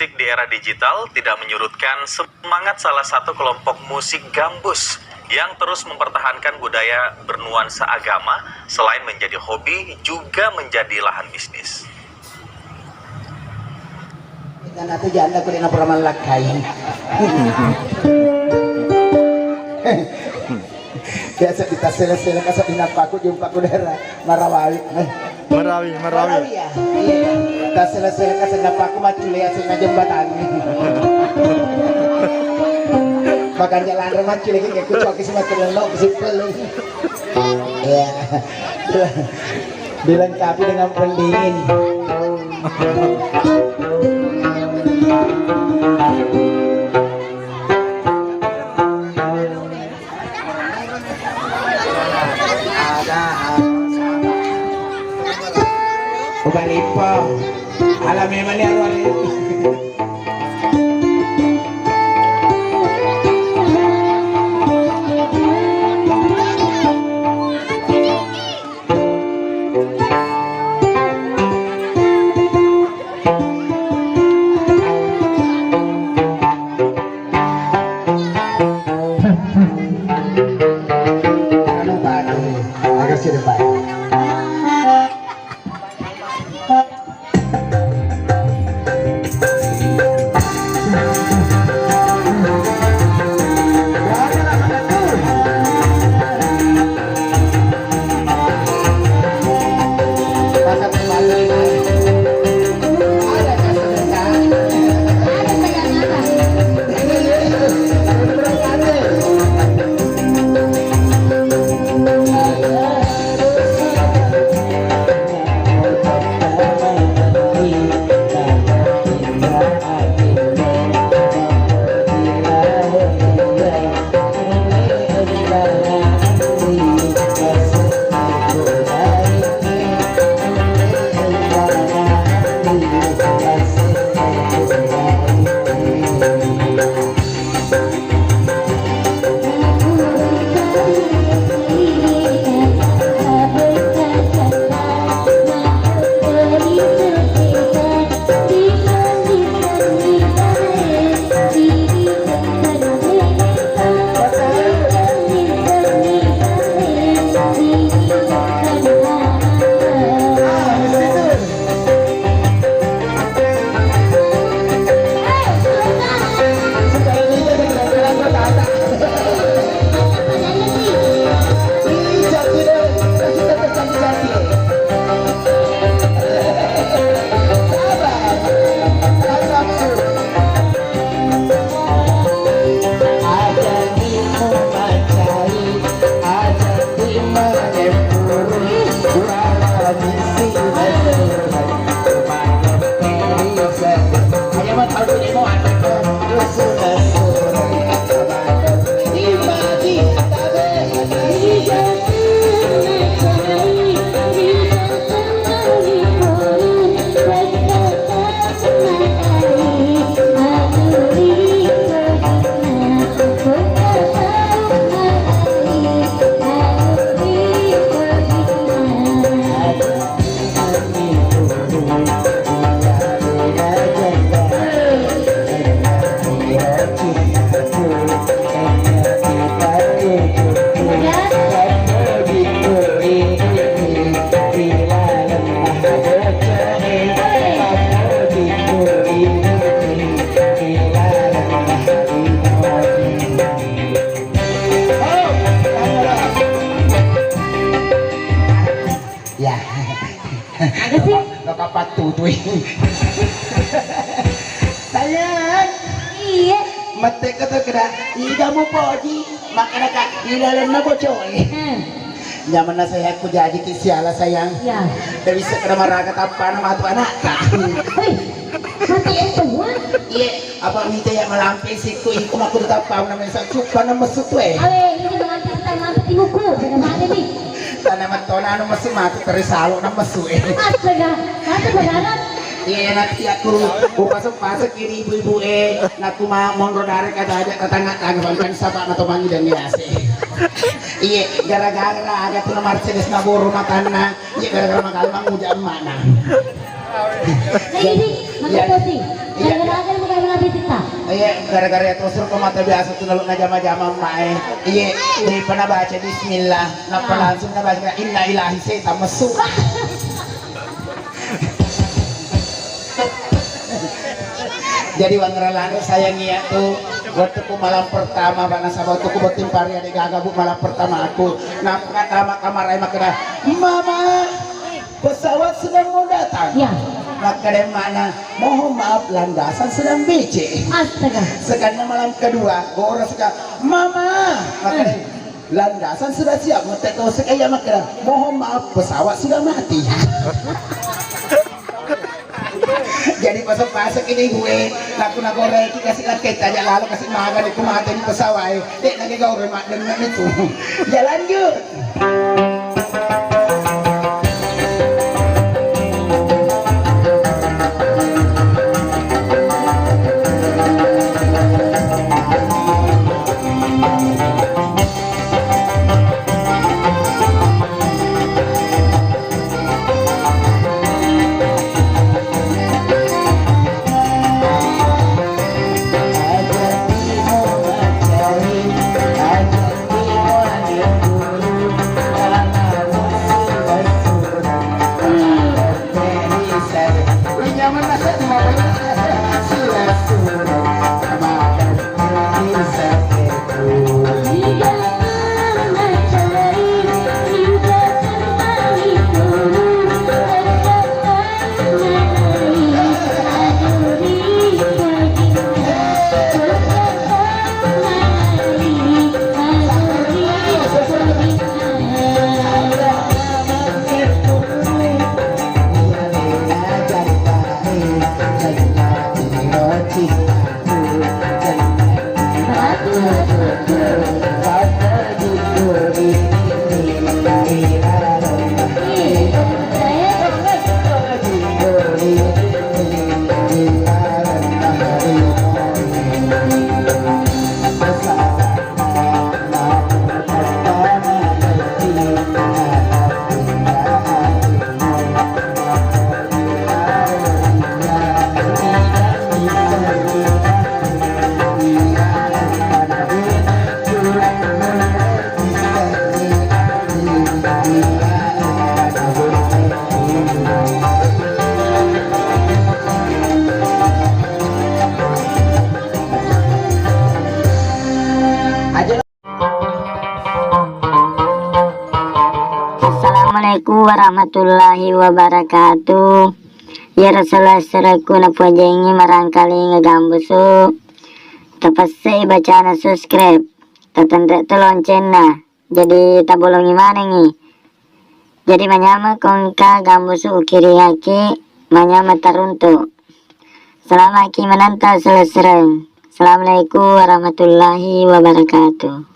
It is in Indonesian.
musik di era digital tidak menyurutkan semangat salah satu kelompok musik gambus yang terus mempertahankan budaya bernuansa agama selain menjadi hobi juga menjadi lahan bisnis. Dan aku janda ko rin na peraman lakay. Kaya sa kita sila-sila ka sa pinapako yung pakunera Marawi. Marawi ya. Kita sila-sila ka sa napako matulay sa nga jambatan. Makan jalan rumah cilik kayak kucok isi makan lo kesipel. Ya. Dilengkapi dengan pendingin. Ubalipo, alam memang ni arwah ni. Sayang, Iya. mati kata kena, ida mo po di, makana ka, ilalan na po coy. Nyaman na saya ko jadi kisiala sayang. Ya. Dari sekera maragat apa nama tu anak tak. Hei, mati itu wah. Iya, apa minta yang melampai siku iku maku tetap paham namanya sa cupa na masuk tu Awe, ini mengambil kita ngambil tinguku, bagaimana nih? Sana matona anu masuk mati terisalo na masuk Astaga, mati bagaimana? Iya nanti aku pasok kiri ibu-ibu naku mau mondrodare kata aja tetangga kan sapa atau mangi dan biasa. Iya gara-gara ada tuh Mercedes nabur rumah tanah. Iya gara-gara makal mang ujam mana. Ini, mati posting. Iya. Gara-gara bukan mengambil kita. Iya, gara-gara itu suruh ke mata biasa tuh lalu ngajama-jama mae. Iya, di pernah baca Bismillah, napa langsung na baca Inna ilahi setan masuk. Jadi wangralano sayangi tuh waktu ku malam pertama bana sabau tuh ku botin pari ada gagabu malam pertama aku nampak nama kamar ay makna mama pesawat sedang mau datang Ya. maka dari mana mohon maaf landasan sedang becek. Astaga. Sekarang malam kedua orang suka mama maka dari landasan sudah siap ngetek kau sekaya maka mohon maaf pesawat sudah mati. Jadi pasok-pasok ini gue laku na goreki kasih laket aja lalu kasih makan di kumata di pesawat dek lagi kau remak dengan itu jalan yuk. Assalamualaikum warahmatullahi wabarakatuh. Ya Rasulullah seraku na pujengi marangkali ngagambusu. Tapasay baca na subscribe. Tatanda to lonceng na. Jadi tabolongi mana ngi. Jadi manyama kongka gambusu ukiri haki manyama taruntu. Selama ki menanta selesai. Assalamualaikum warahmatullahi wabarakatuh.